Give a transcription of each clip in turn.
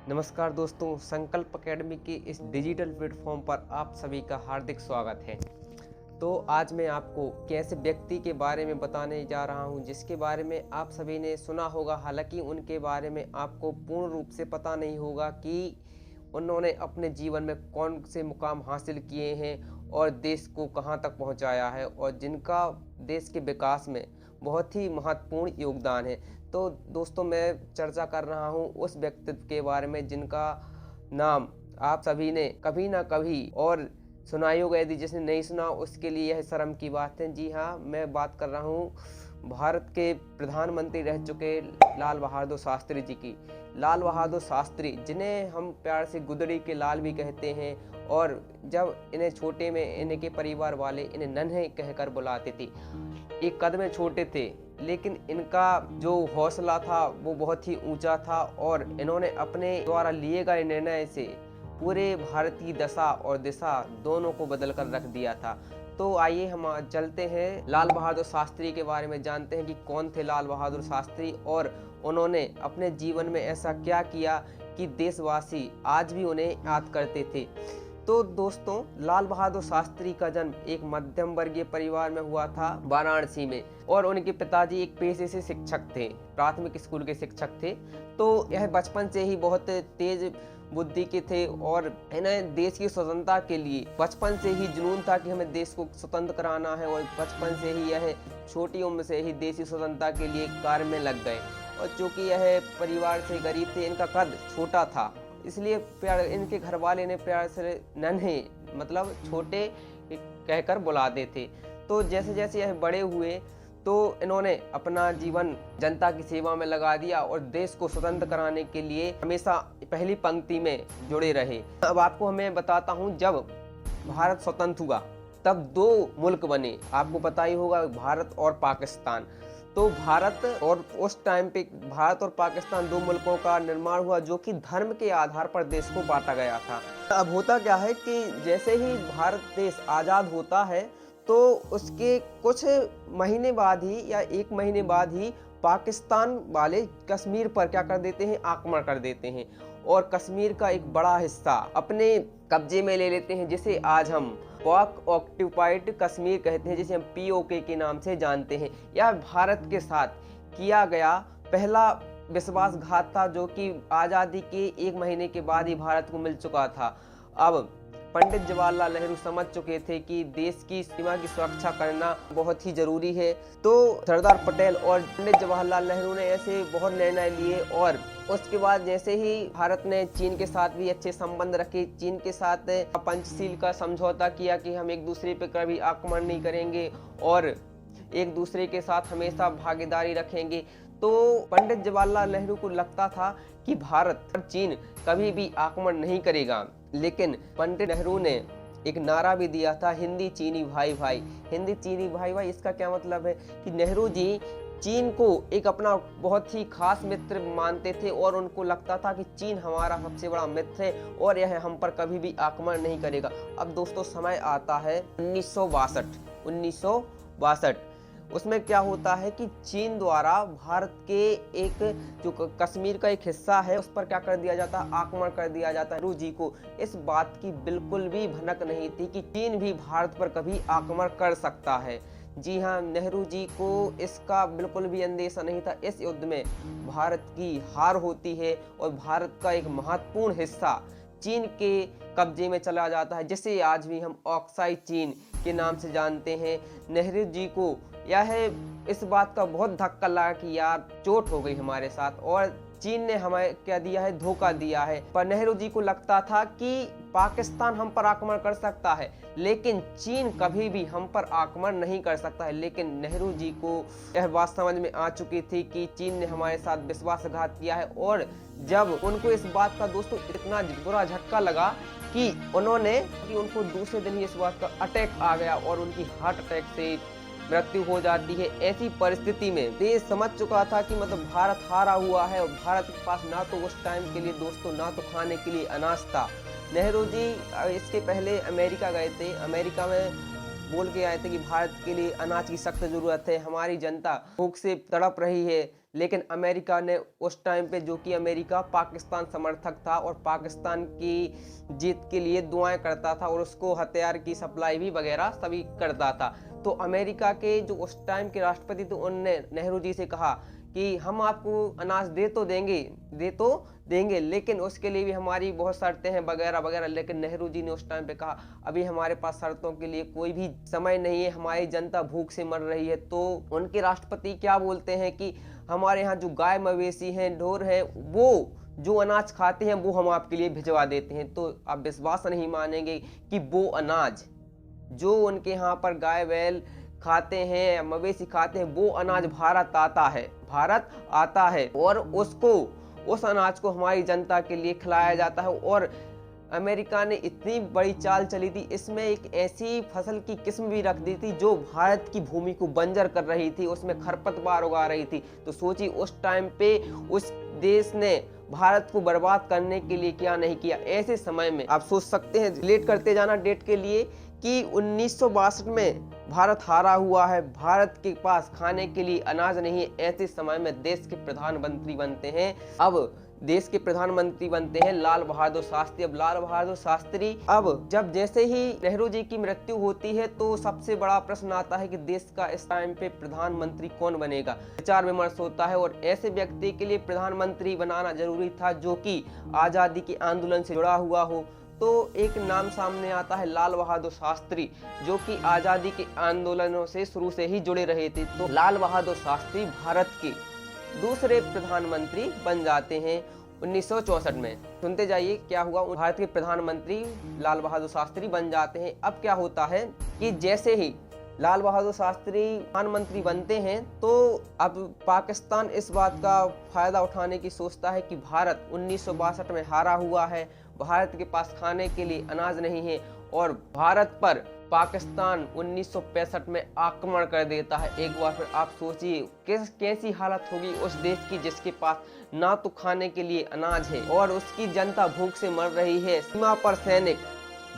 नमस्कार दोस्तों, संकल्प अकेडमी के इस डिजिटल प्लेटफॉर्म पर आप सभी का हार्दिक स्वागत है। तो आज मैं आपको कैसे व्यक्ति के बारे में बताने जा रहा हूं जिसके बारे में आप सभी ने सुना होगा, हालांकि उनके बारे में आपको पूर्ण रूप से पता नहीं होगा कि उन्होंने अपने जीवन में कौन से मुकाम हासिल किए हैं और देश को कहां तक पहुंचाया है और जिनका देश के विकास में बहुत ही महत्वपूर्ण योगदान है। तो दोस्तों, मैं चर्चा कर रहा हूं उस व्यक्तित्व के बारे में जिनका नाम आप सभी ने कभी ना कभी और सुना ही होगा। यदि जिसने नहीं सुना उसके लिए यह शर्म की बात है। जी हाँ, मैं बात कर रहा हूँ भारत के प्रधानमंत्री रह चुके लाल बहादुर शास्त्री जी की। लाल बहादुर शास्त्री, जिन्हें हम प्यार से गुदड़ी के लाल भी कहते हैं, और जब इन्हें छोटे में इनके परिवार वाले इन्हें नन्हे कहकर बुलाते थे। एक कद में छोटे थे, लेकिन इनका जो हौसला था वो बहुत ही ऊंचा था और इन्होंने अपने द्वारा लिए गए निर्णय से पूरे भारत की दशा और दिशा दोनों को बदल कर रख दिया था। तो आइए हम चलते हैं लाल बहादुर शास्त्री के बारे में, जानते हैं कि कौन थे लाल बहादुर शास्त्री और उन्होंने अपने जीवन में ऐसा क्या किया कि देशवासी आज भी उन्हें याद करते थे। तो दोस्तों, लाल बहादुर शास्त्री का जन्म एक मध्यम वर्गीय परिवार में हुआ था वाराणसी में, और उनके पिताजी एक पेशे से शिक्षक थे, प्राथमिक स्कूल के शिक्षक थे। तो यह बचपन से ही बहुत तेज बुद्धि के थे और इन्हें देश की स्वतंत्रता के लिए बचपन से ही जुनून था कि हमें देश को स्वतंत्र कराना है, और बचपन से ही यह छोटी उम्र से ही देश की स्वतंत्रता के लिए कार्य में लग गए। और चूंकि यह परिवार से गरीब थे, इनका कद छोटा था, इसलिए प्यार इनके घर वाले ने प्यार से नन्हे मतलब छोटे कहकर बुलाते थे। तो जैसे जैसे यह बड़े हुए तो इन्होंने अपना जीवन जनता की सेवा में लगा दिया और देश को स्वतंत्र कराने के लिए हमेशा पहली पंक्ति में जुड़े रहे। अब आपको मैं बताता हूँ, जब भारत स्वतंत्र हुआ तब दो मुल्क बने, आपको पता ही होगा, भारत और पाकिस्तान। तो भारत और उस टाइम पे भारत और पाकिस्तान दो मुल्कों का निर्माण हुआ जो कि धर्म के आधार पर देश को बांटा गया था। अब होता क्या है कि जैसे ही भारत देश आज़ाद होता है तो उसके कुछ महीने बाद ही या एक महीने बाद ही पाकिस्तान वाले कश्मीर पर क्या कर देते हैं, आक्रमण कर देते हैं और कश्मीर का एक बड़ा हिस्सा अपने कब्जे में ले लेते हैं, जिसे आज हम पाक ऑक्यूपाइड कश्मीर कहते हैं, जिसे हम POK के नाम से जानते हैं। यह भारत के साथ किया गया पहला विश्वासघात था, जो कि आज़ादी के एक महीने के बाद ही भारत को मिल चुका था। अब पंडित जवाहरलाल नेहरू समझ चुके थे कि देश की सीमा की सुरक्षा करना बहुत ही जरूरी है। तो सरदार पटेल और पंडित जवाहरलाल नेहरू ने ऐसे बहुत निर्णय लिए, और उसके बाद जैसे ही भारत ने चीन के साथ भी अच्छे संबंध रखे, चीन के साथ पंचशील का समझौता किया कि हम एक दूसरे पर कभी आक्रमण नहीं करेंगे और एक दूसरे के साथ हमेशा भागीदारी रखेंगे। तो पंडित जवाहरलाल नेहरू को लगता था कि भारत और चीन कभी भी आक्रमण नहीं करेगा, लेकिन पंडित नेहरू ने एक नारा भी दिया था, हिंदी चीनी भाई भाई। हिंदी चीनी भाई भाई, इसका क्या मतलब है कि नेहरू जी चीन को एक अपना बहुत ही खास मित्र मानते थे और उनको लगता था कि चीन हमारा सबसे बड़ा मित्र है और यह हम पर कभी भी आक्रमण नहीं करेगा। अब दोस्तों, समय आता है 1962। उसमें क्या होता है कि चीन द्वारा भारत के एक जो कश्मीर का एक हिस्सा है उस पर क्या कर दिया जाता है, आक्रमण कर दिया जाता है। नेहरू जी को इस बात की बिल्कुल भी भनक नहीं थी कि चीन भी भारत पर कभी आक्रमण कर सकता है। जी हाँ, नेहरू जी को इसका बिल्कुल भी अंदेशा नहीं था। इस युद्ध में भारत की हार होती है और भारत का एक महत्वपूर्ण हिस्सा चीन के कब्जे में चला जाता है, जिसे आज भी हम ऑक्साई चीन के नाम से जानते हैं। नेहरू जी को यह इस बात का बहुत धक्का लगा कि यार चोट हो गई हमारे साथ और चीन ने हमें क्या दिया है, धोखा दिया है। पर नेहरू जी को लगता था कि पाकिस्तान हम पर आक्रमण कर सकता है, लेकिन चीन कभी भी हम पर आक्रमण नहीं कर सकता है। लेकिन नेहरू जी को यह बात समझ में आ चुकी थी कि चीन ने हमारे साथ विश्वासघात किया है, और जब उनको इस बात का दोस्तों इतना बुरा झटका लगा कि उनको दूसरे दिन ही इस बात का अटैक आ गया और उनकी हार्ट अटैक से मृत्यु हो जाती है। ऐसी परिस्थिति में देश समझ चुका था कि मतलब भारत हारा हुआ है और भारत के पास ना तो उस टाइम के लिए दोस्तों ना तो खाने के लिए अनाज था। नेहरू जी इसके पहले अमेरिका गए थे। अमेरिका में बोल के आए थे कि भारत के लिए अनाज की सख्त ज़रूरत है, हमारी जनता भूख से तड़प रही है। लेकिन अमेरिका ने उस टाइम पे, जो कि अमेरिका पाकिस्तान समर्थक था और पाकिस्तान की जीत के लिए दुआएं करता था और उसको हथियार की सप्लाई भी वगैरह सभी करता था, तो अमेरिका के जो उस टाइम के राष्ट्रपति थे उनने नेहरू जी से कहा कि हम आपको अनाज दे तो देंगे लेकिन उसके लिए भी हमारी बहुत शर्तें हैं वगैरह वगैरह। लेकिन नेहरू जी ने उस टाइम पे कहा अभी हमारे पास शर्तों के लिए कोई भी समय नहीं है, हमारी जनता भूख से मर रही है। तो उनके राष्ट्रपति क्या बोलते हैं कि हमारे यहाँ जो गाय मवेशी हैं, ढोर हैं, वो जो अनाज खाते हैं वो हम आपके लिए भिजवा देते हैं। तो आप विश्वास नहीं मानेंगे कि वो अनाज जो उनके यहाँ पर गाय बैल खाते हैं, मवेशी खाते हैं, वो अनाज भारत आता है और उस अनाज को हमारी जनता के लिए खिलाया जाता है। और अमेरिका ने इतनी बड़ी चाल चली थी, इसमें एक ऐसी फसल की किस्म भी रख दी थी जो भारत की भूमि को बंजर कर रही थी, उसमें खरपतवार उगा रही थी। तो सोचिए उस टाइम पे उस देश ने भारत को बर्बाद करने के लिए क्या नहीं किया। ऐसे समय में आप सोच सकते हैं, रिलेट करते जाना डेट के लिए, कि 1962 में भारत हारा हुआ है, भारत के पास खाने के लिए अनाज नहीं है। ऐसे समय में देश के प्रधानमंत्री बनते हैं, देश के प्रधानमंत्री बनते हैं लाल बहादुर शास्त्री। अब लाल बहादुर शास्त्री, अब जब जैसे ही नेहरू जी की मृत्यु होती है तो सबसे बड़ा प्रश्न आता है कि देश का इस टाइम पे प्रधानमंत्री कौन बनेगा। विचार विमर्श होता है और ऐसे व्यक्ति के लिए प्रधानमंत्री बनाना जरूरी था जो कि आजादी के आंदोलन से जुड़ा हुआ हो। तो एक नाम सामने आता है लाल बहादुर शास्त्री, जो कि आजादी के आंदोलनों से शुरू से ही जुड़े रहे थे। तो लाल बहादुर शास्त्री भारत के दूसरे प्रधानमंत्री बन जाते हैं 1964 में। सुनते जाइए क्या हुआ। भारत के प्रधानमंत्री लाल बहादुर शास्त्री बन जाते हैं। अब क्या होता है कि जैसे ही लाल बहादुर शास्त्री प्रधानमंत्री बनते हैं तो अब पाकिस्तान इस बात का फायदा उठाने की सोचता है कि भारत 1962 में हारा हुआ है, भारत के पास खाने के लिए अनाज नहीं है और भारत पर पाकिस्तान 1965 में आक्रमण कर देता है। एक बार फिर आप सोचिए कैसी हालत होगी उस देश की जिसके पास ना तो खाने के लिए अनाज है और उसकी जनता भूख से मर रही है। सीमा पर सैनिक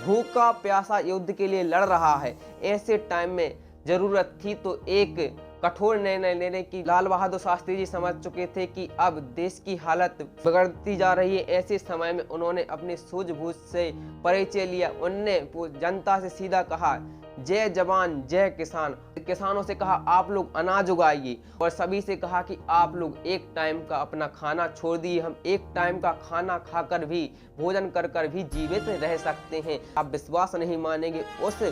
भूखा प्यासा युद्ध के लिए लड़ रहा है। ऐसे टाइम में जरूरत थी तो एक कठोर निर्णय लेने की। लाल बहादुर शास्त्री जी समझ चुके थे कि अब देश की हालत बिगड़ती जा रही है। ऐसे समय में उन्होंने अपने सूझबूझ से परिचय लिया। उनने जनता से सीधा कहा जय जवान जय किसान। किसानों से कहा आप लोग अनाज उगाइए और सभी से कहा कि आप लोग एक टाइम का अपना खाना छोड़ दिए, हम एक टाइम का खाना खाकर भी भोजन कर कर भी जीवित रह सकते हैं। आप विश्वास नहीं मानेंगे उस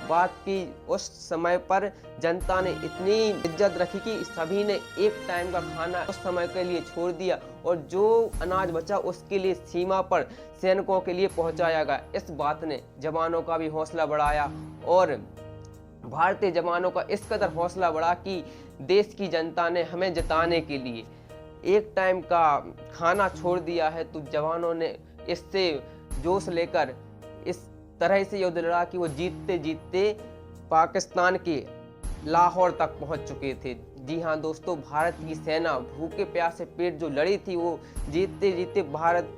बात की उस समय पर जनता ने इतनी इज्जत रखी कि सभी ने एक टाइम का खाना उस समय के लिए छोड़ दिया और जो अनाज बचा उसके लिए सीमा पर सैनिकों के लिए पहुंचाया गया। इस बात ने जवानों का भी हौसला बढ़ाया और भारतीय जवानों का इस कदर हौसला बढ़ा कि देश की जनता ने हमें जिताने के लिए एक टाइम का खाना छोड़ दिया है। तो जवानों ने इससे जोश लेकर इस तरह से युद्ध लड़ा कि वो जीतते जीतते पाकिस्तान के लाहौर तक पहुंच चुके थे। जी हाँ दोस्तों, भारत की सेना भूखे प्यासे पेट जो लड़ी थी वो जीतते जीतते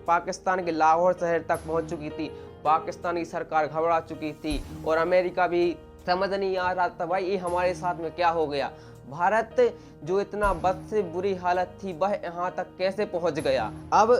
पाकिस्तान के लाहौर शहर तक पहुंच चुकी थी। पाकिस्तान की सरकार घबरा चुकी थी और अमेरिका भी समझ नहीं आ रहा था भाई ये हमारे साथ में क्या हो गया। भारत जो इतना बद से बुरी हालत थी वह यहाँ तक कैसे पहुँच गया। अब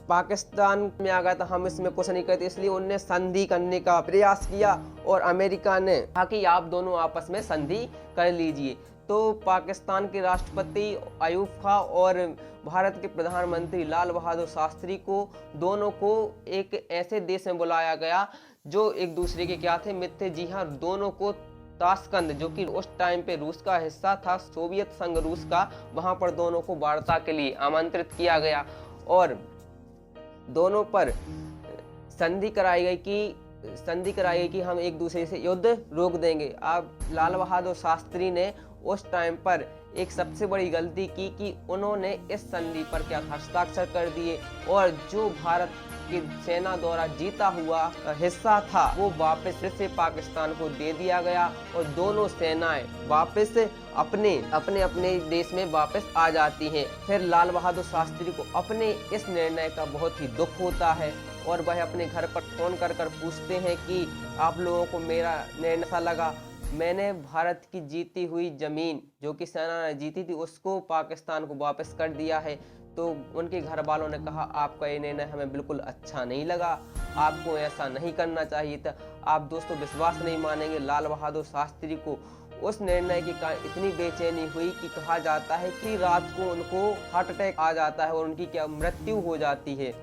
पाकिस्तान में आ गया था, हम इसमें कुछ नहीं करते, इसलिए उनने संधि करने का प्रयास किया और अमेरिका ने कहा कि आप दोनों आपस में संधि कर लीजिए। तो पाकिस्तान के राष्ट्रपति अयूब खां और भारत के प्रधानमंत्री लाल बहादुर शास्त्री को दोनों को एक ऐसे देश में बुलाया गया जो एक दूसरे के क्या थे, मित्र थे। जी हाँ, दोनों को ताशकंद जो कि उस टाइम पे रूस का हिस्सा था, सोवियत संघ रूस का, वहां पर दोनों को वार्ता के लिए आमंत्रित किया गया और दोनों पर संधि कराई गई कि हम एक दूसरे से युद्ध रोक देंगे। अब लाल बहादुर शास्त्री ने उस टाइम पर एक सबसे बड़ी गलती की कि उन्होंने इस संधि पर क्या हस्ताक्षर कर दिए और जो भारत की सेना द्वारा जीता हुआ हिस्सा था वो वापस से पाकिस्तान को दे दिया गया और दोनों सेनाएं वापस अपने देश में वापस आ जाती हैं। फिर लाल बहादुर शास्त्री को अपने इस निर्णय का बहुत ही दुख होता है और वह अपने घर पर फोन कर पूछते हैं कि आप लोगों को मेरा निर्णय कैसा लगा। मैंने भारत की जीती हुई ज़मीन जो कि सेना ने जीती थी उसको पाकिस्तान को वापस कर दिया है। तो उनके घर वालों ने कहा आपका ये निर्णय हमें बिल्कुल अच्छा नहीं लगा, आपको ऐसा नहीं करना चाहिए था। आप दोस्तों विश्वास नहीं मानेंगे, लाल बहादुर शास्त्री को उस निर्णय के कारण इतनी बेचैनी हुई कि कहा जाता है कि रात को उनको हार्ट अटैक आ जाता है और उनकी क्या मृत्यु हो जाती है।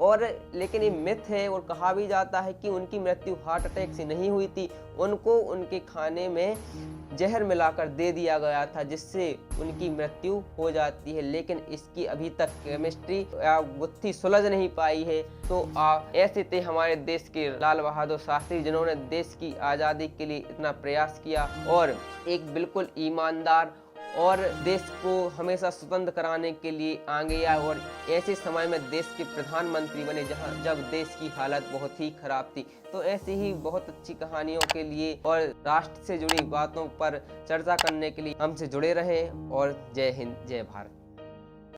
और लेकिन ये मिथ है और कहा भी जाता है कि उनकी मृत्यु हार्ट अटैक से नहीं हुई थी, उनको उनके खाने में जहर मिलाकर दे दिया गया था जिससे उनकी मृत्यु हो जाती है। लेकिन इसकी अभी तक केमिस्ट्री या गुत्थी सुलझ नहीं पाई है। तो ऐसे थे हमारे देश के लाल बहादुर शास्त्री जिन्होंने देश की आज़ादी के लिए इतना प्रयास किया और एक बिल्कुल ईमानदार और देश को हमेशा स्वतंत्र कराने के लिए आगे आए और ऐसे समय में देश के प्रधानमंत्री बने जब देश की हालत बहुत ही खराब थी। तो ऐसी ही बहुत अच्छी कहानियों के लिए और राष्ट्र से जुड़ी बातों पर चर्चा करने के लिए हमसे जुड़े रहें और जय हिंद जय भारत।